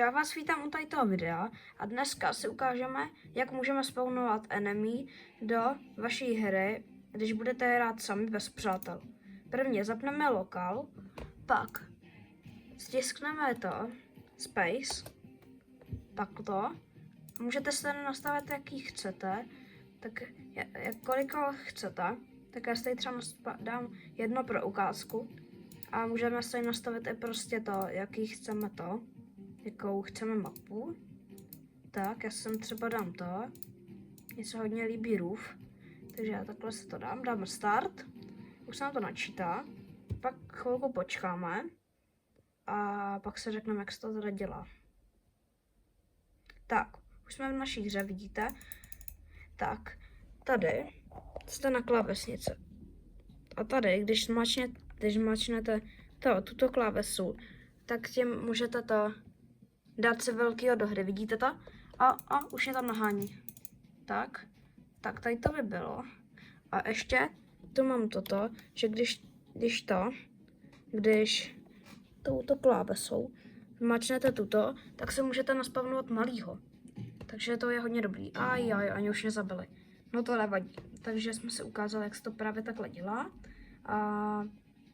Já vás vítám u tohoto videa a dneska si ukážeme, jak můžeme spawnovat enemy do vaší hry, když budete hrát sami bez přátel. Prvně zapneme lokal, pak stiskneme to, space, takto. Můžete se nastavit, jaký chcete, tak kolik chcete, tak já si třeba dám jedno pro ukázku a můžeme si nastavit i prostě to, jaký chceme to. Jakou chceme mapu. Tak, já sem třeba dám to. Mně se hodně líbí roof. Takže já takhle se to dáme start. Už se nám to načítá. Pak chvilku počkáme. A pak se řekneme, jak se to teda dělá. Tak, už jsme v naší hře, vidíte. Tak, tady jste na klávesnici. A tady, když zmačnete tuto klávesu, tak tím můžete to dát si velkýho do hry, vidíte to? A už je tam nahání. Tak tady to by bylo. A ještě tu mám toto, že když touto klávesou zmačnete tuto, tak se můžete naspavnovat malýho. Takže to je hodně dobrý. Ani už mě zabili. No to nevadí. Takže jsme si ukázali, jak se to právě takhle dělá. A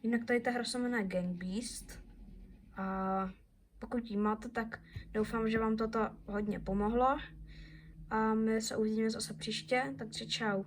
jinak tady ta hra se jmenuje Gang Beast. A pokud ji máte, tak doufám, že vám toto hodně pomohlo. A my se uvidíme zase příště, takže čau.